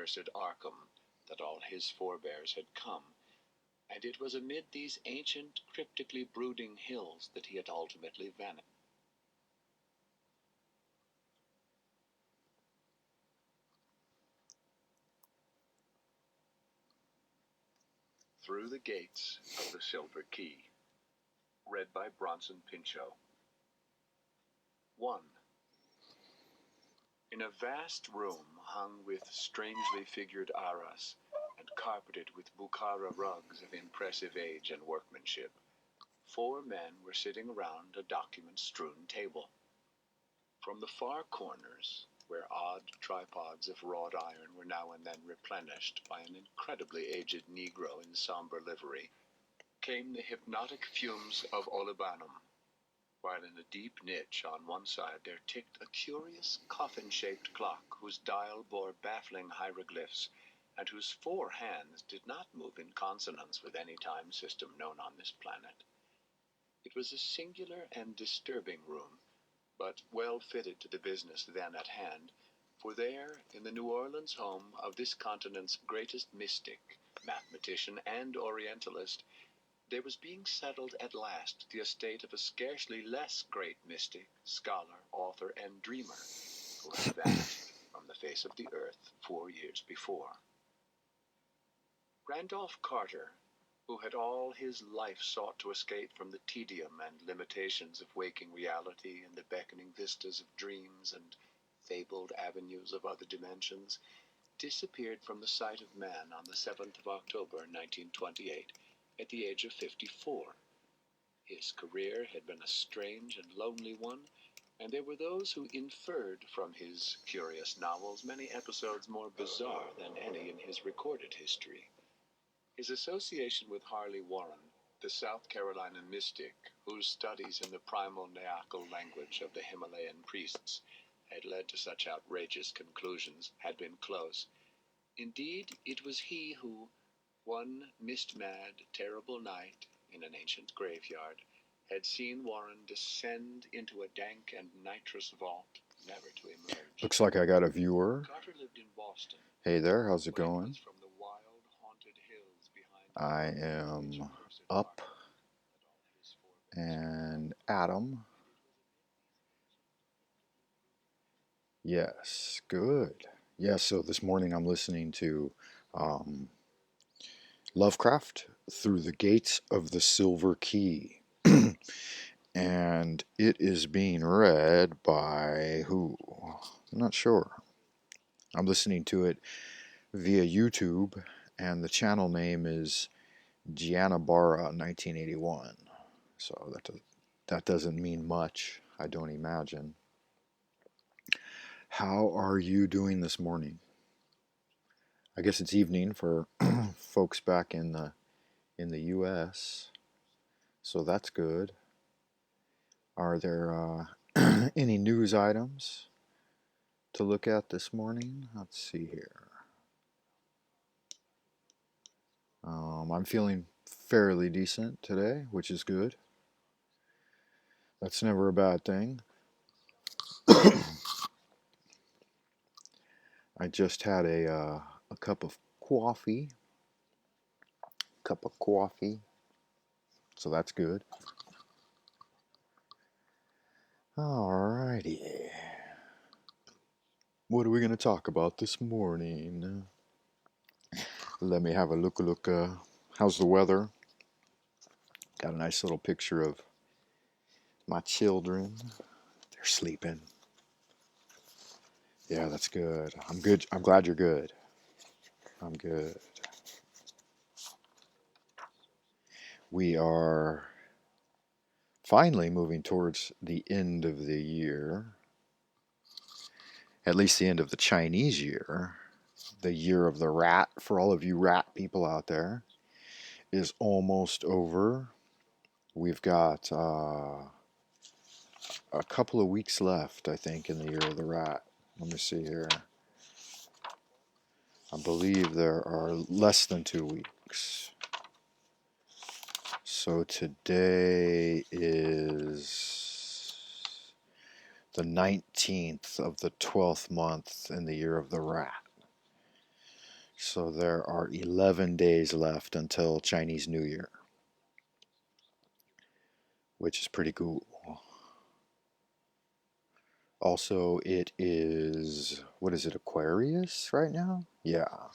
accursed Arkham that all his forebears had come, and it was amid these ancient, cryptically brooding hills that he had ultimately vanished. Through the Gates of the Silver Key. Read by Bronson Pinchot. 1. In a vast room hung with strangely figured arras and carpeted with Bukhara rugs of impressive age and workmanship, 4 men were sitting around a document-strewn table. From the far corners, where odd tripods of wrought iron were now and then replenished by an incredibly aged Negro in somber livery, came the hypnotic fumes of olibanum, while in a deep niche on one side there ticked a curious coffin-shaped clock whose dial bore baffling hieroglyphs and whose 4 hands did not move in consonance with any time system known on this planet. It was a singular and disturbing room, but well fitted to the business then at hand, for there, in the New Orleans home of this continent's greatest mystic, mathematician, and Orientalist, there was being settled at last the estate of a scarcely less great mystic, scholar, author, and dreamer, who had vanished from the face of the earth 4 years before. Randolph Carter, who had all his life sought to escape from the tedium and limitations of waking reality and the beckoning vistas of dreams and fabled avenues of other dimensions, disappeared from the sight of man on the 7th of October, 1928, at the age of 54. His career had been a strange and lonely one, and there were those who inferred from his curious novels many episodes more bizarre than any in his recorded history. His association with Harley Warren, the South Carolina mystic whose studies in the primal Nyakel language of the Himalayan priests had led to such outrageous conclusions, had been close. Indeed, it was he who, one mist-mad, terrible night in an ancient graveyard, had seen Warren descend into a dank and nitrous vault, never to emerge. Looks like I got a viewer. Carter lived in Boston. Hey there, how's it going? From the wild, haunted hills behind I am up, and Adam. Yes, good. Yes, so this morning I'm listening to Lovecraft, Through the Gates of the Silver Key. And it is being read by who? I'm not sure. I'm listening to it via YouTube, and the channel name is Gianna Barra 1981. So that doesn't mean much, I don't imagine. How are you doing this morning? I guess it's evening for folks back in the U.S., so that's good. Are there any news items to look at this morning? Let's see here. I'm feeling fairly decent today, which is good. That's never a bad thing. I just had a cup of coffee. So that's good. Alrighty. What are we going to talk about this morning? Let me have a look. How's the weather? Got a nice little picture of my children. They're sleeping. Yeah, that's good. I'm good. I'm glad you're good. I'm good. We are finally moving towards the end of the year. At least the end of the Chinese year. The year of the rat, for all of you rat people out there, is almost over. We've got a couple of weeks left, I think, in the year of the rat. Let me see here. I believe there are less than 2 weeks. So today is the 19th of the 12th month in the year of the rat. So there are 11 days left until Chinese New Year, which is pretty cool. Also, it is, what is it, Aquarius right now? Yeah.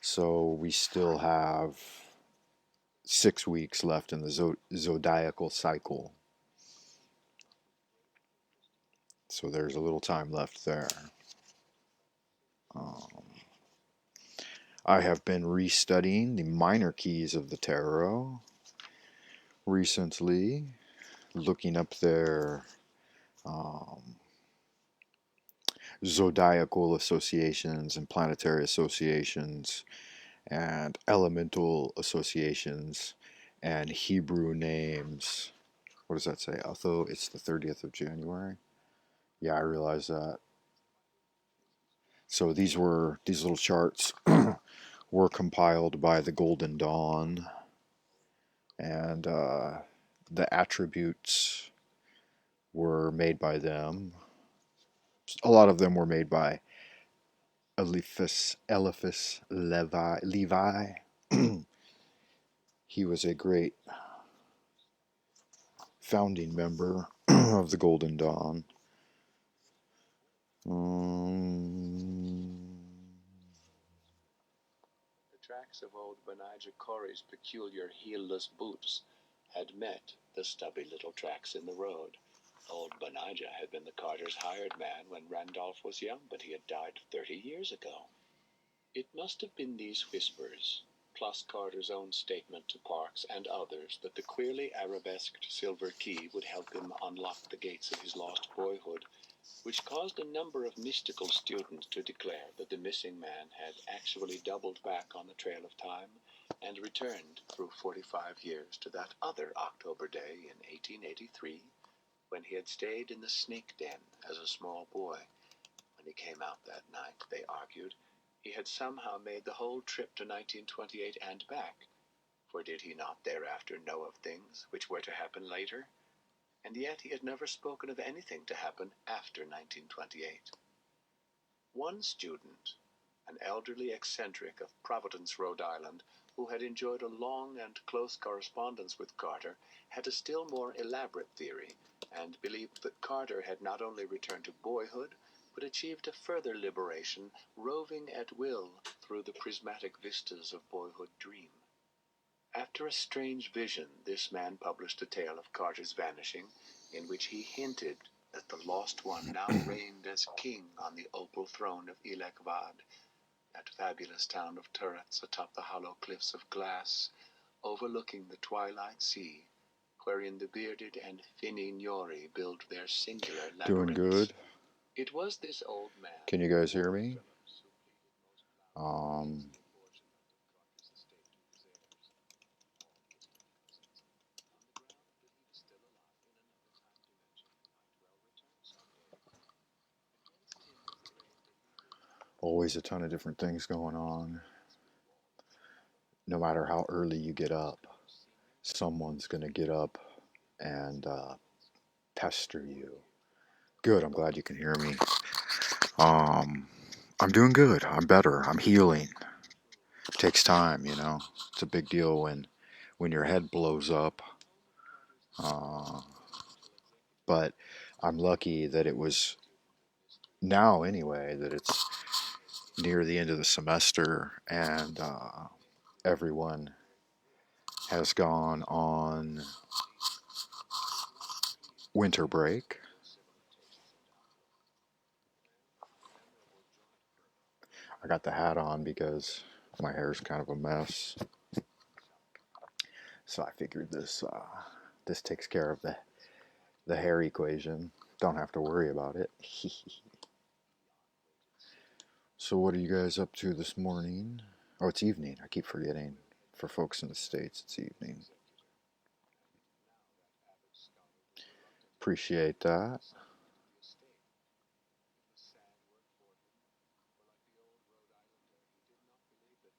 So we still have 6 weeks left in the zodiacal cycle. So there's a little time left there. I have been restudying the minor keys of the tarot recently, looking up their zodiacal associations and planetary associations and elemental associations and Hebrew names. What does that say? Although it's the 30th of January. Yeah, I realize that. So these little charts were compiled by the Golden Dawn, and the attributes were made by them. A lot of them were made by Eliphas Levi. He was a great founding member of the Golden Dawn. The tracks of old Benijah Corey's peculiar heelless boots had met the stubby little tracks in the road. Old Benijah had been the carter's hired man when Randolph was young, but he had died 30 years ago. It must have been these whispers, plus Carter's own statement to Parks and others that the queerly arabesqued silver key would help him unlock the gates of his lost boyhood, which caused a number of mystical students to declare that the missing man had actually doubled back on the trail of time and returned through 45 years to that other October day in 1883 when he had stayed in the snake den as a small boy. When he came out that night, they argued, he had somehow made the whole trip to 1928 and back, for did he not thereafter know of things which were to happen later? And yet he had never spoken of anything to happen after 1928. One student, an elderly eccentric of Providence, Rhode Island, who had enjoyed a long and close correspondence with Carter, had a still more elaborate theory, and believed that Carter had not only returned to boyhood, but achieved a further liberation, roving at will through the prismatic vistas of boyhood dream. After a strange vision, this man published a tale of Carter's vanishing, in which he hinted that the lost one now reigned as king on the opal throne of Ilekvad, that fabulous town of turrets atop the hollow cliffs of glass, overlooking the twilight sea, wherein the bearded and finny Nyori build their singular Doing labyrinths. good. It was this old man. Can you guys hear me? Always a ton of different things going on. No matter how early you get up, someone's going to get up and pester you. Good, I'm glad you can hear me. I'm doing good. I'm better. I'm healing. It takes time, you know. It's a big deal when your head blows up. But I'm lucky that it was now anyway, that it's near the end of the semester and everyone has gone on winter break. I got the hat on because my hair's kind of a mess. So I figured this takes care of the hair equation. Don't have to worry about it. So what are you guys up to this morning? Oh, it's evening. I keep forgetting. For folks in the States, it's evening. Appreciate that.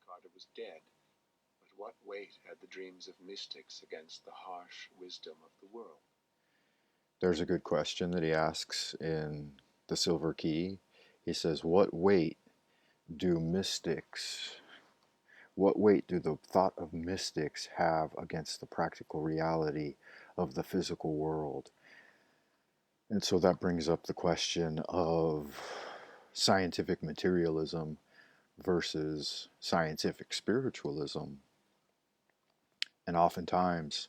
Carter was dead, but what weight had the dreams of mystics against the harsh wisdom of the world? There's a good question that he asks in the Silver Key. He says, what weight do mystics What weight do the thought of mystics have against the practical reality of the physical world? And so that brings up the question of scientific materialism versus scientific spiritualism. And oftentimes,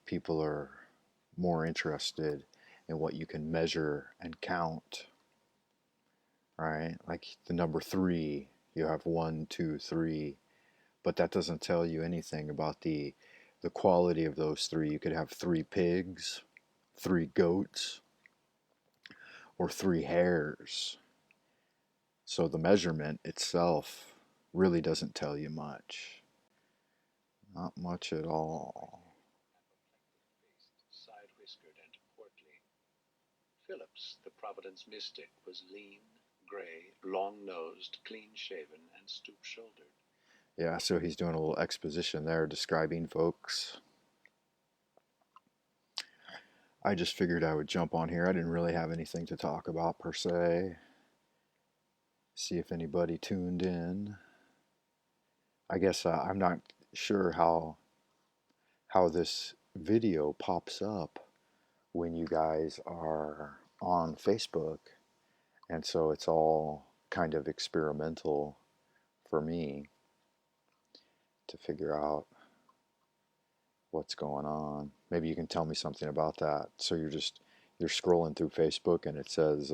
people are more interested in what you can measure and count, right? Like the number three, you have 1, 2, 3, but that doesn't tell you anything about the quality of those three. You could have 3 pigs, 3 goats, or 3 hares. So the measurement itself really doesn't tell you much. Not much at all. Side-whiskered and portly. Phillips, the Providence mystic, was lean, gray, long-nosed, clean-shaven, and stoop-shouldered. Yeah, so he's doing a little exposition there, describing folks. I just figured I would jump on here. I didn't really have anything to talk about per se. See if anybody tuned in. I guess I'm not sure how this video pops up when you guys are on Facebook, and so it's all kind of experimental for me to figure out what's going on. Maybe you can tell me something about that. So you're scrolling through Facebook and it says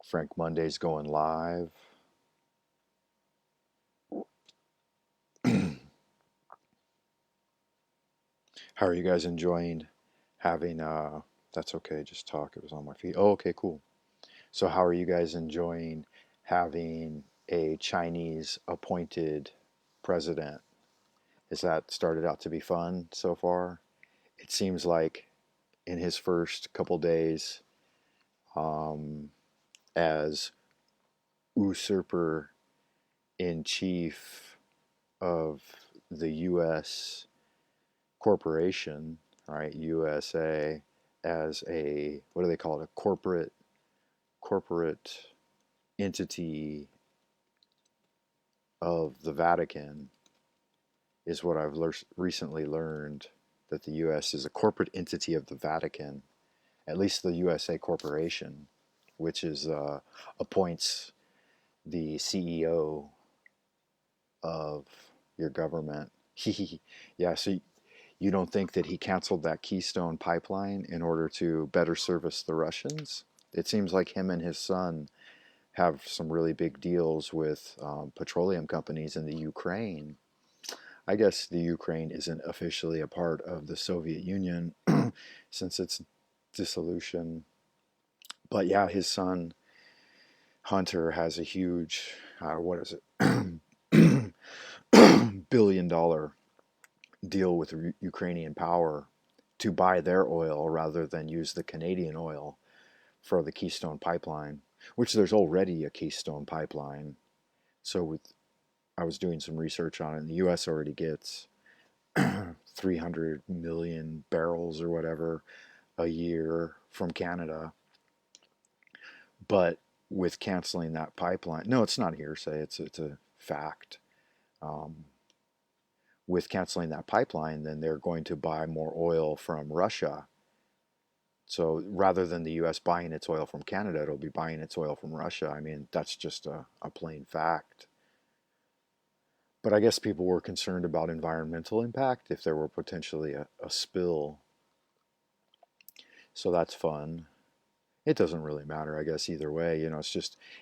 Frank Monday's going live. How are you guys enjoying having that's okay, just talk. It was on my feed. Oh, okay, cool. So how are you guys enjoying having a Chinese appointed president? Has that started out to be fun so far? It seems like in his first couple days as usurper in chief of the U.S. corporation, right? USA as a, what do they call it? A corporate entity of the Vatican is what I've recently learned, that the U.S. is a corporate entity of the Vatican, at least the USA Corporation, which is appoints the CEO of your government. Yeah, so you don't think that he canceled that Keystone pipeline in order to better service the Russians? It seems like him and his son have some really big deals with petroleum companies in the Ukraine. I guess the Ukraine isn't officially a part of the Soviet Union since its dissolution. But yeah, his son Hunter has a huge, what is it, $1 billion deal with Ukrainian power to buy their oil rather than use the Canadian oil for the Keystone pipeline, which there's already a Keystone pipeline. So I was doing some research on it, and the U.S. already gets 300 million barrels or whatever a year from Canada. But with canceling that pipeline, no, it's not hearsay, it's a fact. With canceling that pipeline, then they're going to buy more oil from Russia. So rather than the U.S. buying its oil from Canada, it'll be buying its oil from Russia. I mean, that's just a plain fact. But I guess people were concerned about environmental impact if there were potentially a spill. So that's fun. It doesn't really matter, I guess, either way.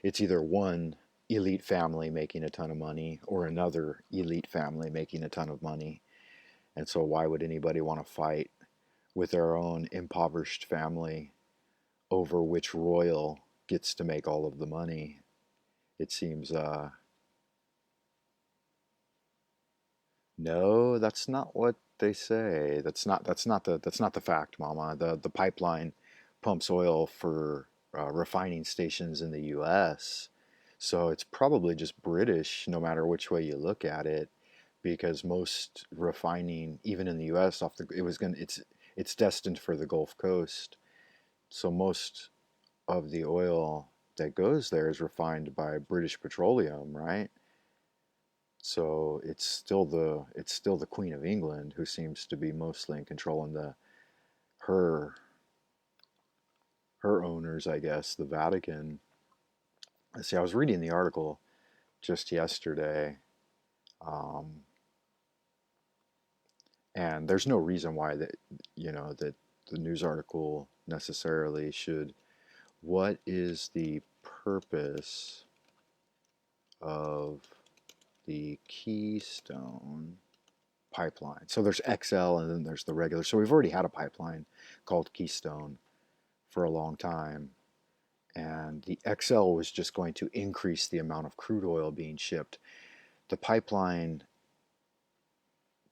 It's either one elite family making a ton of money or another elite family making a ton of money. And so why would anybody want to fight with their own impoverished family over which royal gets to make all of the money? It seems no, that's not what they say. That's not the fact, Mama. The pipeline pumps oil for refining stations in the U.S. So it's probably just British, no matter which way you look at it, because most refining, even in the U.S., it's destined for the Gulf Coast. So most of the oil that goes there is refined by British Petroleum, right? So it's still the Queen of England who seems to be mostly in control, and her her owners, I guess, the Vatican. See, I was reading the article just yesterday, um, and there's no reason why that the news article necessarily should. What is the purpose of the Keystone pipeline? So there's XL and then there's the regular. So we've already had a pipeline called Keystone for a long time. And the XL was just going to increase the amount of crude oil being shipped. The pipeline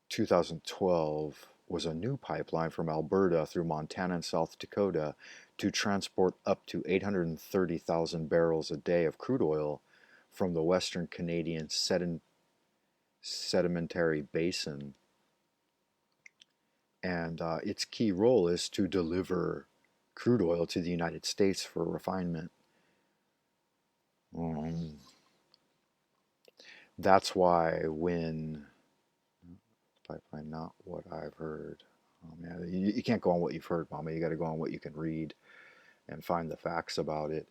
2012 was a new pipeline from Alberta through Montana and South Dakota to transport up to 830,000 barrels a day of crude oil from the Western Canadian sedimentary basin. And its key role is to deliver crude oil to the United States for refinement. That's why when pipeline, not what I've heard. Oh man, you can't go on what you've heard, Mama. You got to go on what you can read and find the facts about it.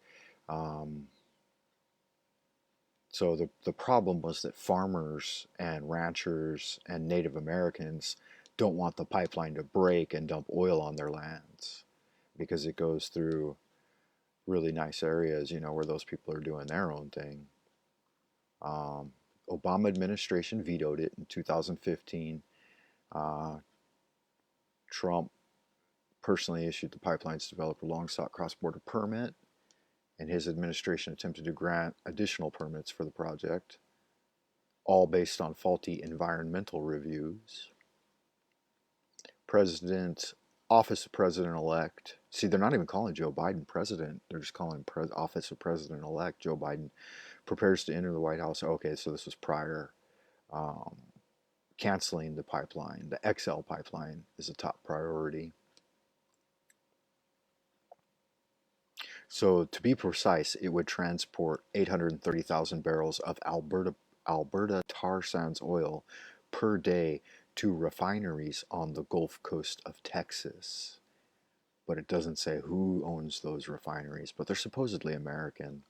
So the problem was that farmers and ranchers and Native Americans don't want the pipeline to break and dump oil on their lands because it goes through really nice areas, where those people are doing their own thing. Obama administration vetoed it in 2015. Trump personally issued the pipeline's developer long-sought cross-border permit, and his administration attempted to grant additional permits for the project, all based on faulty environmental reviews. Office of President-elect. See, they're not even calling Joe Biden president. They're just calling Office of President-elect Joe Biden prepares to enter the White House. Okay, so this was prior. Canceling the pipeline. The XL pipeline is a top priority. So to be precise, it would transport 830,000 barrels of Alberta tar sands oil per day to refineries on the Gulf Coast of Texas. But it doesn't say who owns those refineries, but they're supposedly American.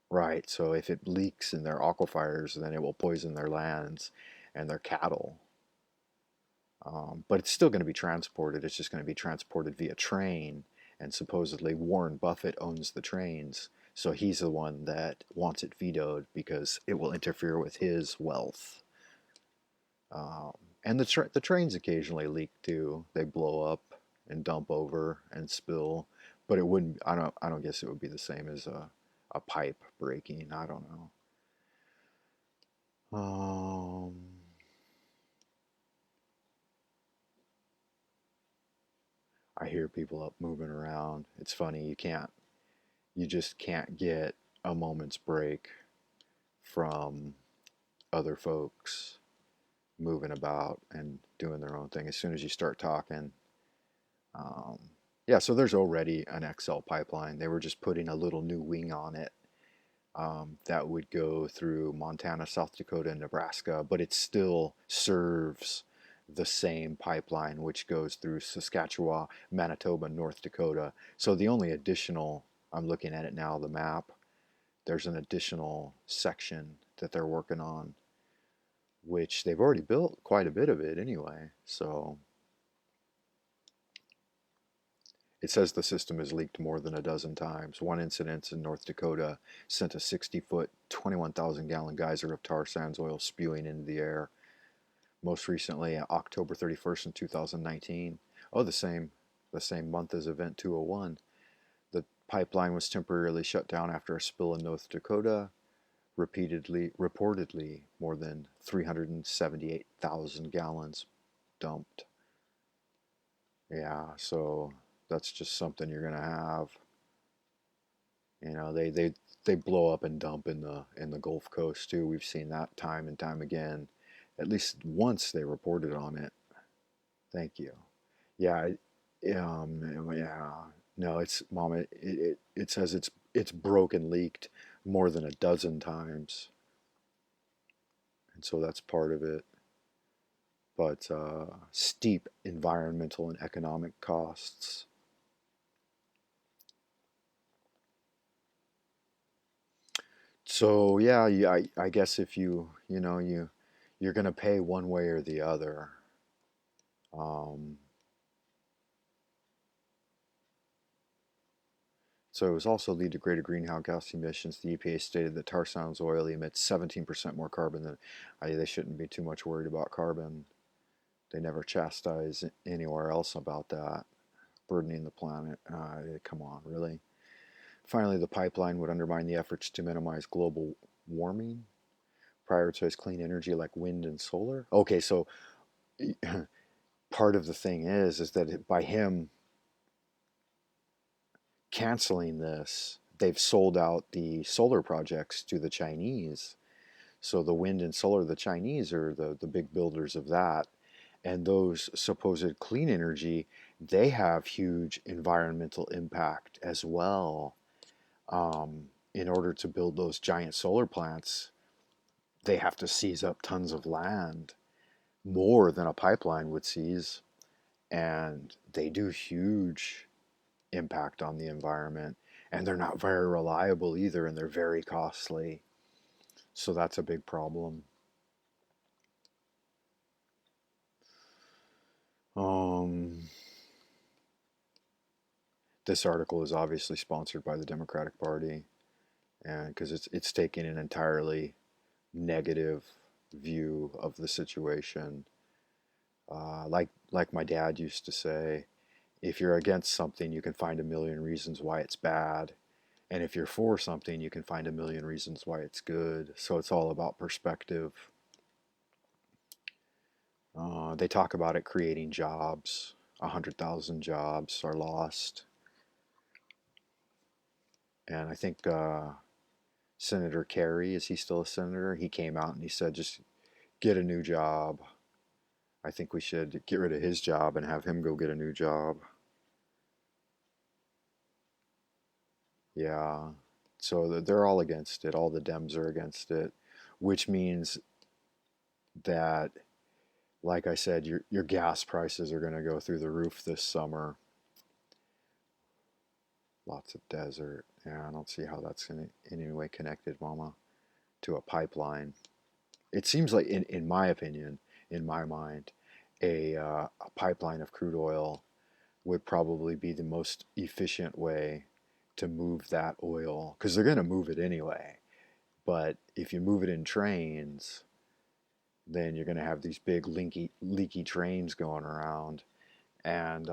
Right, so if it leaks in their aquifers, then it will poison their lands and their cattle. But it's still going to be transported. It's just going to be transported via train, and supposedly Warren Buffett owns the trains. So he's the one that wants it vetoed because it will interfere with his wealth. And the trains occasionally leak too. They blow up and dump over and spill, but it wouldn't. I don't guess it would be the same as a pipe breaking. I don't know. I hear people up moving around. It's funny, you just can't get a moment's break from other folks moving about and doing their own thing as soon as you start talking. Yeah, so there's already an XL pipeline. They were just putting a little new wing on it that would go through Montana, South Dakota, and Nebraska, but it still serves the same pipeline which goes through Saskatchewan, Manitoba, North Dakota. So the only additional, I'm looking at it now, the map, there's an additional section that they're working on, which they've already built quite a bit of it anyway. So it says the system has leaked more than a dozen times. One incident in North Dakota sent a 60-foot, 21,000-gallon geyser of tar sands oil spewing into the air. Most recently, October 31st in 2019. Oh, the same month as Event 201. The pipeline was temporarily shut down after a spill in North Dakota. Reportedly, more than 378,000 gallons dumped. Yeah, so that's just something you're gonna have. They blow up and dump in the Gulf Coast too. We've seen that time and time again. At least once they reported on it. Thank you. Yeah, Yeah, no, it's mom. It says it's broken, leaked more than a dozen times, and so that's part of it. But steep environmental and economic costs. So yeah, I guess if you're gonna pay one way or the other. Um, So it was also lead to greater greenhouse gas emissions. The EPA stated that tar sands oil emits 17% more carbon than. They shouldn't be too much worried about carbon. They never chastise anywhere else about that, burdening the planet. Come on, really? Finally, the pipeline would undermine the efforts to minimize global warming, prioritize clean energy like wind and solar. Okay, so part of the thing is that by him canceling this, they've sold out the solar projects to the Chinese. So the wind and solar, the Chinese are the big builders of that. And those supposed clean energy, they have huge environmental impact as well. In order to build those giant solar plants, they have to seize up tons of land, more than a pipeline would seize. And they do huge impact on the environment. And they're not very reliable either, and they're very costly. So that's a big problem. Um, this article is obviously sponsored by the Democratic Party, and because it's taking an entirely negative view of the situation. Like my dad used to say, if you're against something, you can find a million reasons why it's bad, and if you're for something, you can find a million reasons why it's good. So it's all about perspective. They talk about it creating jobs. 100,000 jobs are lost, and I think Senator Kerry, is he still a senator? He came out and he said, just get a new job. I think we should get rid of his job and have him go get a new job. Yeah. So they're all against it. All the Dems are against it, which means that, like I said, your gas prices are going to go through the roof this summer. Lots of desert. Yeah, I don't see how that's in any way connected, Mama, to a pipeline. It seems like, in my opinion, in my mind, a pipeline of crude oil would probably be the most efficient way to move that oil, because they're going to move it anyway. But if you move it in trains, then you're going to have these big leaky trains going around, and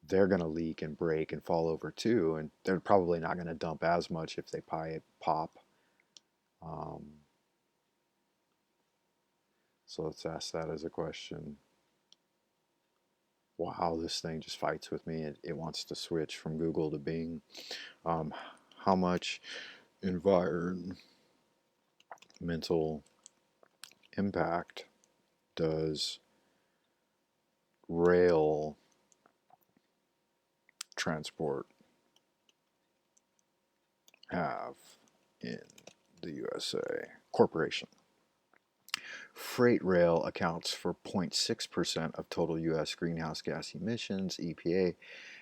they're going to leak and break and fall over too. And they're probably not going to dump as much if they pop. Um, so let's ask that as a question. Wow, this thing just fights with me. It wants to switch from Google to Bing. Um, how much environmental impact does rail transport have in the USA? Corporation. Freight rail accounts for 0.6% of total U.S. greenhouse gas emissions, EPA,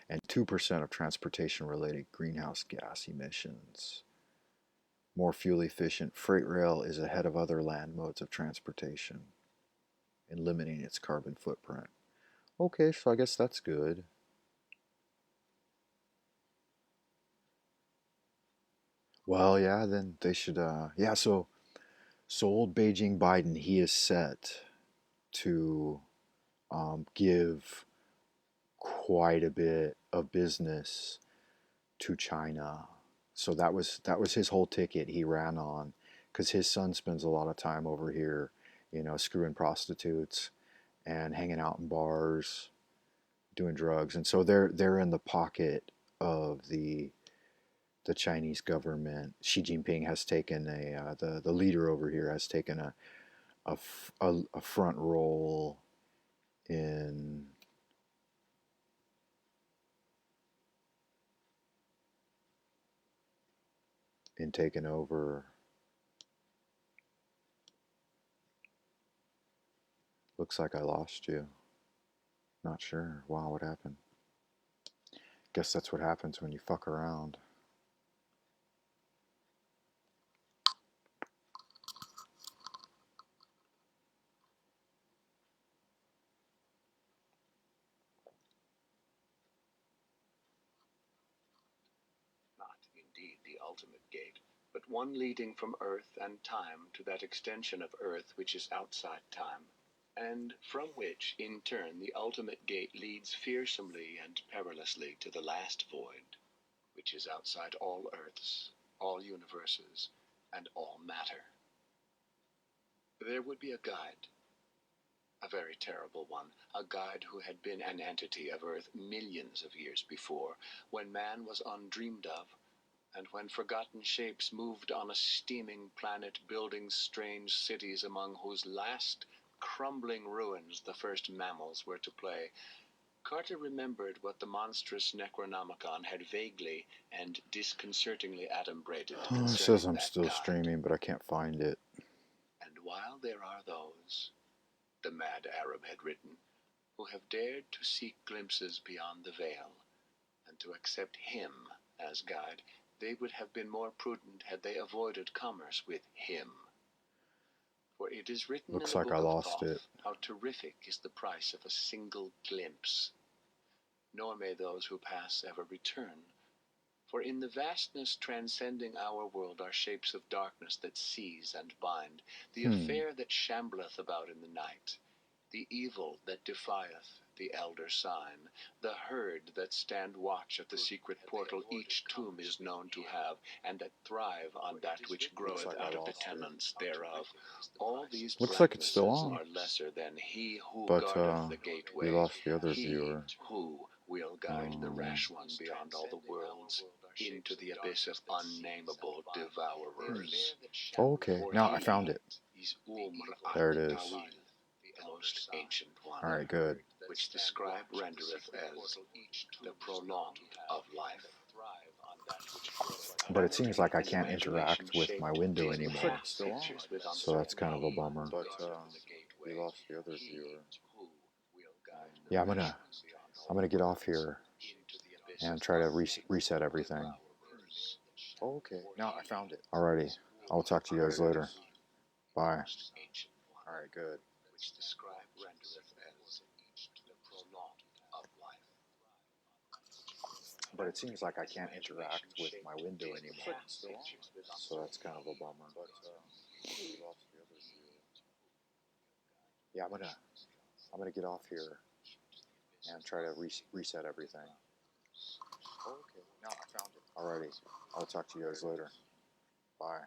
and 2% of transportation-related greenhouse gas emissions. More fuel-efficient freight rail is ahead of other land modes of transportation in limiting its carbon footprint. Okay, so I guess that's good. Well, yeah, then they should, yeah, so old Beijing Biden, he is set to give quite a bit of business to China. So that was his whole ticket he ran on, because his son spends a lot of time over here, screwing prostitutes and hanging out in bars, doing drugs, and so they're in the pocket of the Chinese government. Xi Jinping has taken the leader over here has taken a front role in been taken over. Looks like I lost you. Not sure. Wow, what happened? Guess that's what happens when you fuck around. Not indeed the ultimate gate, but one leading from Earth and time to that extension of Earth which is outside time, and from which, in turn, the ultimate gate leads fearsomely and perilously to the last void, which is outside all Earths, all universes, and all matter. There would be a guide, a very terrible one, a guide who had been an entity of Earth millions of years before, when man was undreamed of, and when forgotten shapes moved on a steaming planet, building strange cities among whose last crumbling ruins the first mammals were to play. Carter remembered what the monstrous Necronomicon had vaguely and disconcertingly adumbrated Oh, it says concerning I'm that still guide. streaming, but I can't find it. And while there are those, the mad Arab had written, who have dared to seek glimpses beyond the veil, and to accept him as guide, they would have been more prudent had they avoided commerce with him. For it is written Looks in the like I book of lost Thoth it. how terrific is the price of a single glimpse. Nor may those who pass ever return. For in the vastness transcending our world are shapes of darkness that seize and bind, the affair that shambleth about in the night, the evil that defieth the elder sign, the herd that stand watch at the secret portal each tomb is known to have, and that thrive on that which groweth like I out of the lost it. tenants thereof. All these Looks like it's still blacknesses on. are lesser than he who But guardeth the gateway. we lost the other He viewer. who will guide the rash one beyond all the worlds into the abyss of unnameable devourers. Oh, okay, For now I he found it. is There it is. Tawil, the most ancient one. All right, good. Which the scribe rendereth as the prolonged of life. But it seems like I can't interact with my window anymore. So that's kind of a bummer. But we lost the other viewer. Yeah, I'm gonna get off here and try to reset everything. Oh, okay, now I found it. Alrighty, I'll talk to you guys later. Bye. Alright, good. Which the scribe rendereth as the prolonged of life. But it seems like I can't interact with my window anymore. So that's kind of a bummer. But we lost the other viewer. Yeah, I'm gonna get off here and try to reset everything. Oh, okay, now I found it. Alrighty, I'll talk to you guys later. Bye.